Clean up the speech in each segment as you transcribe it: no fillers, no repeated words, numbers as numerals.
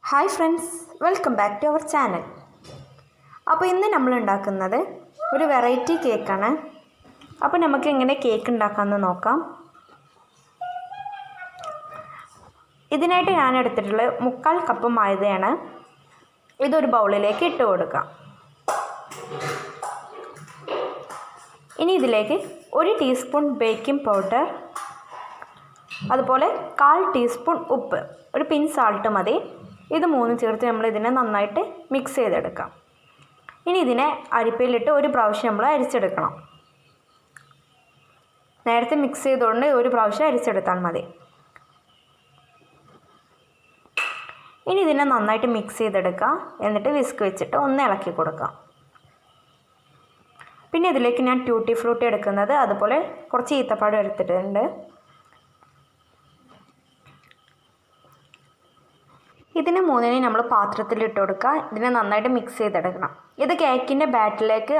Hi friends, welcome back to our channel. അപ്പോൾ ഇന്ന് നമ്മൾ ഉണ്ടാക്കുന്നത് ഒരു വെറൈറ്റി കേക്കാണ്. അപ്പോൾ നമുക്ക് എങ്ങനെ കേക്ക് ഉണ്ടാക്കാമെന്ന് നോക്കാം. ഇതിനായിട്ട് ഞാൻ എടുത്തിട്ടുള്ളത് 3/4 കപ്പ് മൈദയാണ്. ഇതൊരു ബൗളിലേക്ക് ഇട്ട് കൊടുക്കാം. ഇനി ഇതിലേക്ക് 1 ടീസ്പൂൺ ബേക്കിംഗ് പൗഡർ, അതുപോലെ 1/4 ടീസ്പൂൺ ഉപ്പ്, ഒരു പിൻ സാൾട്ട് മതി. ഇത് മൂന്നും ചേർത്ത് നമ്മൾ ഇതിനെ നന്നായിട്ട് മിക്സ് ചെയ്തെടുക്കാം. ഇനി ഇതിനെ അരിപ്പയിലിട്ട് ഒരു പ്രാവശ്യം നമ്മൾ അരിച്ചെടുക്കണം. നേരത്തെ മിക്സ് ചെയ്തുകൊണ്ട് ഒരു പ്രാവശ്യം അരിച്ചെടുത്താൽ മതി. ഇനി ഇതിനെ നന്നായിട്ട് മിക്സ് ചെയ്തെടുക്കുക. എന്നിട്ട് വിസ്ക് വെച്ചിട്ട് ഒന്ന് ഇളക്കി കൊടുക്കാം. പിന്നെ ഇതിലേക്ക് ഞാൻ ട്യൂട്ടി ഫ്രൂട്ടി എടുക്കുന്നത്, അതുപോലെ കുറച്ച് ഈത്തപ്പഴം എടുത്തിട്ടുണ്ട്. ഇതിന് മൂന്നിനെ നമ്മൾ പാത്രത്തിലിട്ട് കൊടുക്കുക. ഇതിനെ നന്നായിട്ട് മിക്സ് ചെയ്തെടുക്കണം. ഇത് കേക്കിൻ്റെ ബാറ്ററിലേക്ക്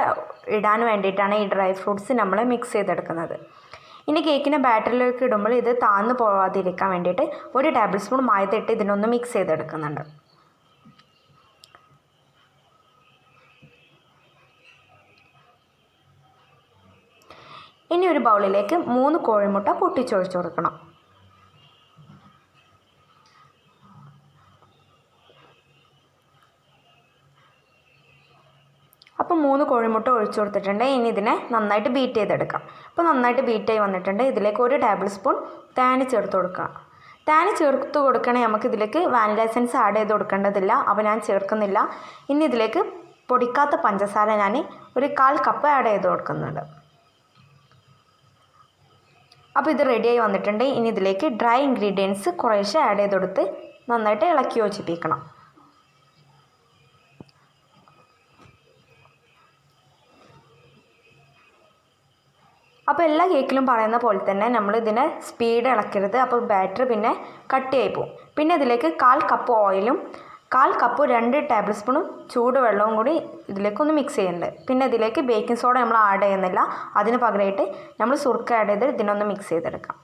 ഇടാൻ വേണ്ടിയിട്ടാണ് ഈ ഡ്രൈ ഫ്രൂട്ട്സ് നമ്മൾ മിക്സ് ചെയ്തെടുക്കുന്നത്. ഇനി കേക്കിൻ്റെ ബാറ്ററിലേക്ക് ഇടുമ്പോൾ ഇത് താഴ്ന്നു പോകാതിരിക്കാൻ വേണ്ടിയിട്ട് 1 ടേബിൾ സ്പൂൺ മൈദ ഇട്ട് ഇതിനൊന്ന് മിക്സ് ചെയ്തെടുക്കുന്നുണ്ട്. ഇനി ഒരു ബൗളിലേക്ക് 3 കോഴിമുട്ട പൊട്ടിച്ചൊഴിച്ച് കൊടുക്കണം. അപ്പോൾ 3 കോഴിമുട്ട ഒഴിച്ചു കൊടുത്തിട്ടുണ്ട്. ഇനി ഇതിനെ നന്നായിട്ട് ബീറ്റ് ചെയ്തെടുക്കാം. അപ്പോൾ നന്നായിട്ട് ബീറ്റായി വന്നിട്ടുണ്ട്. ഇതിലേക്ക് 1 ടേബിൾ സ്പൂൺ തേന് ചേർത്ത് കൊടുക്കുക. തേന് ചേർത്ത് കൊടുക്കണമെങ്കിൽ നമുക്ക് ഇതിലേക്ക് വാനില എസൻസ് ആഡ് ചെയ്ത് കൊടുക്കേണ്ടതില്ല. അപ്പോൾ ഞാൻ ചേർക്കുന്നില്ല. ഇനി ഇതിലേക്ക് പൊടിക്കാത്ത പഞ്ചസാര ഞാൻ ഒരു 1/4 കപ്പ് ആഡ് ചെയ്ത് കൊടുക്കുന്നുണ്ട്. അപ്പോൾ ഇത് റെഡിയായി വന്നിട്ടുണ്ട്. ഇനി ഇതിലേക്ക് ഡ്രൈ ഇൻഗ്രീഡിയൻസ് കുറേശ്ശെ ആഡ് ചെയ്ത് കൊടുത്ത് നന്നായിട്ട് ഇളക്കി യോജിപ്പിക്കണം. അപ്പോൾ എല്ലാ കേക്കിലും പറയുന്ന പോലെ തന്നെ നമ്മൾ ഇതിനെ സ്പീഡ് ഇളക്കരുത്. അപ്പോൾ ബാറ്റർ പിന്നെ കട്ടിയായി പോകും. പിന്നെ ഇതിലേക്ക് 1/4 കപ്പ് ഓയിലും 1/4 കപ്പ് 2 ടേബിൾ സ്പൂണും ചൂടുവെള്ളവും കൂടി ഇതിലേക്കൊന്ന് മിക്സ് ചെയ്യുന്നുണ്ട്. പിന്നെ ഇതിലേക്ക് ബേക്കിംഗ് സോഡ നമ്മൾ ആഡ് ചെയ്യുന്നില്ല. അതിന് പകരമായിട്ട് നമ്മൾ സുർക്ക ആഡ് ചെയ്ത് ഇതിനൊന്ന് മിക്സ് ചെയ്തെടുക്കാം.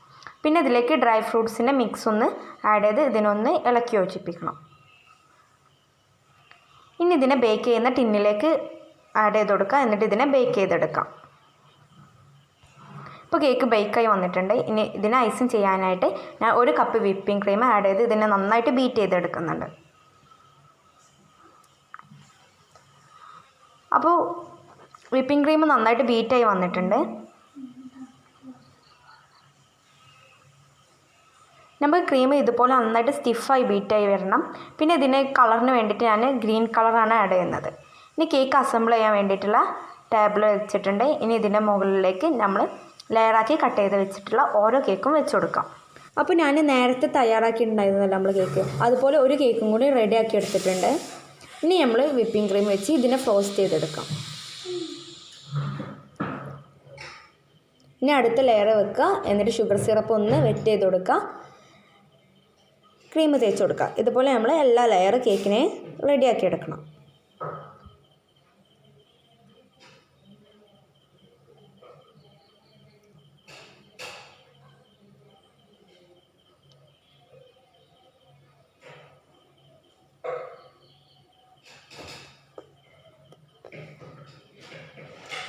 പിന്നെ ഇതിലേക്ക് ഡ്രൈ ഫ്രൂട്ട്സിൻ്റെ മിക്സ് ഒന്ന് ആഡ് ചെയ്ത് ഇതിനൊന്ന് ഇളക്കി യോജിപ്പിക്കണം. ഇനി ഇതിനെ ബേക്ക് ചെയ്യുന്ന ടിന്നിലേക്ക് ആഡ് ചെയ്ത് കൊടുക്കുക. എന്നിട്ട് ഇതിനെ ബേക്ക് ചെയ്തെടുക്കാം. ഇപ്പോൾ കേക്ക് ബേക്കായി വന്നിട്ടുണ്ട്. ഇനി ഇതിനെ ഐസിങ് ചെയ്യാനായിട്ട് ഞാൻ 1 കപ്പ് വിപ്പിംഗ് ക്രീം ആഡ് ചെയ്ത് ഇതിനെ നന്നായിട്ട് ബീറ്റ് ചെയ്തെടുക്കുന്നുണ്ട്. അപ്പോൾ വിപ്പിംഗ് ക്രീം നന്നായിട്ട് ബീറ്റായി വന്നിട്ടുണ്ട്. നമുക്ക് ക്രീം ഇതുപോലെ നന്നായിട്ട് സ്റ്റിഫായി ബീറ്റായി വരണം. പിന്നെ ഇതിന് കളറിന് വേണ്ടിയിട്ട് ഞാൻ ഗ്രീൻ കളറാണ് ആഡ് ചെയ്യുന്നത്. ഇനി കേക്ക് അസംബിൾ ചെയ്യാൻ വേണ്ടിയിട്ടുള്ള ടേബിൾ വെച്ചിട്ടുണ്ട്. ഇനി ഇതിൻ്റെ മുകളിലേക്ക് നമ്മൾ ലെയറാക്കി കട്ട് ചെയ്ത് വെച്ചിട്ടുള്ള ഓരോ കേക്കും വെച്ച് കൊടുക്കാം. അപ്പോൾ ഞാൻ നേരത്തെ തയ്യാറാക്കിയിട്ടുണ്ടായിരുന്നല്ലോ നമ്മൾ കേക്ക്, അതുപോലെ ഒരു കേക്കും കൂടി റെഡിയാക്കി എടുത്തിട്ടുണ്ട്. ഇനി നമ്മൾ വിപ്പിംഗ് ക്രീം വെച്ച് ഇതിനെ ഫ്രോസ്റ്റ് ചെയ്തെടുക്കാം. ഇനി അടുത്ത ലെയർ വെക്കുക. എന്നിട്ട് ഷുഗർ സിറപ്പ് ഒന്ന് വെറ്റ് ചെയ്ത് കൊടുക്കുക. ക്രീം തേച്ച് കൊടുക്കുക. ഇതുപോലെ നമ്മൾ എല്ലാ ലെയർ കേക്കിനെ റെഡിയാക്കി എടുക്കണം.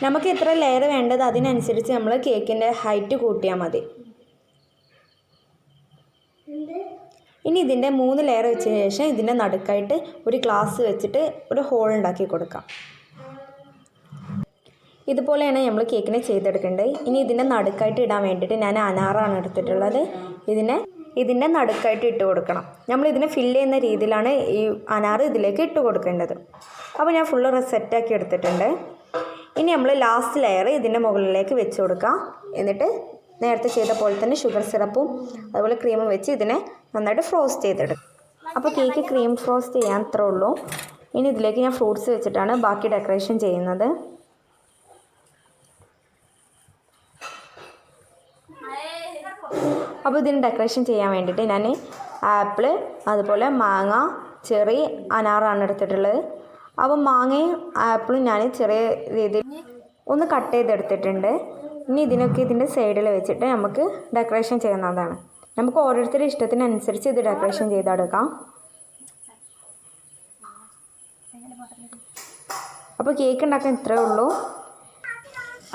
നമുക്ക് എത്ര ലെയർ വേണ്ടത് അതിനനുസരിച്ച് നമ്മൾ കേക്കിൻ്റെ ഹൈറ്റ് കൂട്ടിയാൽ മതി. ഇനി ഇതിൻ്റെ 3 ലെയർ വെച്ചതിന് ശേഷം ഇതിൻ്റെ നടുക്കായിട്ട് ഒരു ഗ്ലാസ് വെച്ചിട്ട് ഒരു ഹോൾ ഉണ്ടാക്കി കൊടുക്കാം. ഇതുപോലെയാണ് നമ്മൾ കേക്കിനെ ചെയ്തെടുക്കേണ്ടത്. ഇനി ഇതിൻ്റെ നടുക്കായിട്ട് ഇടാൻ വേണ്ടിയിട്ട് ഞാൻ അനാറാണ് എടുത്തിട്ടുള്ളത്. ഇതിൻ്റെ നടുക്കായിട്ട് ഇട്ട് കൊടുക്കണം. നമ്മൾ ഇതിനെ ഫില്ല് ചെയ്യുന്ന രീതിയിലാണ് ഈ അനാറ് ഇതിലേക്ക് ഇട്ട് കൊടുക്കേണ്ടത്. അപ്പോൾ ഞാൻ ഫുള്ള് സെറ്റാക്കി എടുത്തിട്ടുണ്ട്. ഇനി നമ്മൾ ലാസ്റ്റ് ലെയർ ഇതിൻ്റെ മുകളിലേക്ക് വെച്ച് കൊടുക്കാം. എന്നിട്ട് നേരത്തെ ചെയ്ത പോലെ തന്നെ ഷുഗർ സിറപ്പും അതുപോലെ ക്രീമും വെച്ച് ഇതിനെ നന്നായിട്ട് ഫ്രോസ്റ്റ് ചെയ്തെടുക്കും. അപ്പോൾ കേക്ക് ക്രീം ഫ്രോസ്റ്റ് ചെയ്യാൻ അത്രേ ഉള്ളൂ. ഇനി ഇതിലേക്ക് ഞാൻ ഫ്രൂട്ട്സ് വെച്ചിട്ടാണ് ബാക്കി ഡെക്കറേഷൻ ചെയ്യുന്നത്. അപ്പോൾ ഇതിന് ഡെക്കറേഷൻ ചെയ്യാൻ വേണ്ടിയിട്ട് ഞാൻ ആപ്പിൾ, അതുപോലെ മാങ്ങ, ചെറി, അനാറാണ് എടുത്തിട്ടുള്ളത്. അപ്പോൾ മാങ്ങയും ആപ്പിളും ഞാൻ ചെറിയ രീതിയിൽ ഒന്ന് കട്ട് ചെയ്തെടുത്തിട്ടുണ്ട്. ഇനി ഇതിനൊക്കെ ഇതിൻ്റെ സൈഡിൽ വെച്ചിട്ട് നമുക്ക് ഡെക്കറേഷൻ ചെയ്യുന്നതാണ്. നമുക്ക് ഓരോരുത്തരുടെ ഇഷ്ടത്തിനനുസരിച്ച് ഇത് ഡെക്കറേഷൻ ചെയ്തെടുക്കാം. അപ്പോൾ കേക്ക് ഉണ്ടാക്കാൻ ഇത്രയേ ഉള്ളൂ.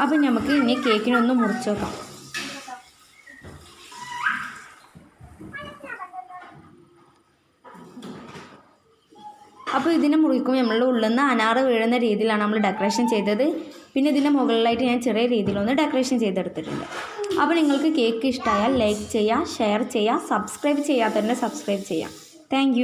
അപ്പോൾ നമുക്ക് ഇനി കേക്കിനൊന്ന് മുറിച്ച് വെക്കാം. അപ്പോൾ ഇതിനെ മുറിക്കുമ്പോൾ നമ്മളുടെ ഉള്ളിൽ നിന്ന് അനാറ് വീഴുന്ന രീതിയിലാണ് നമ്മൾ ഡെക്കറേഷൻ ചെയ്തത്. പിന്നെ ഇതിൻ്റെ മുകളിലായിട്ട് ഞാൻ ചെറിയ രീതിയിലൊന്ന് ഡെക്കറേഷൻ ചെയ്തെടുത്തിട്ടുണ്ട്. അപ്പോൾ നിങ്ങൾക്ക് കേക്ക് ഇഷ്ടമായാൽ ലൈക്ക് ചെയ്യുക, ഷെയർ ചെയ്യുക, സബ്സ്ക്രൈബ് ചെയ്യാത്തവരെ സബ്സ്ക്രൈബ് ചെയ്യുക. താങ്ക്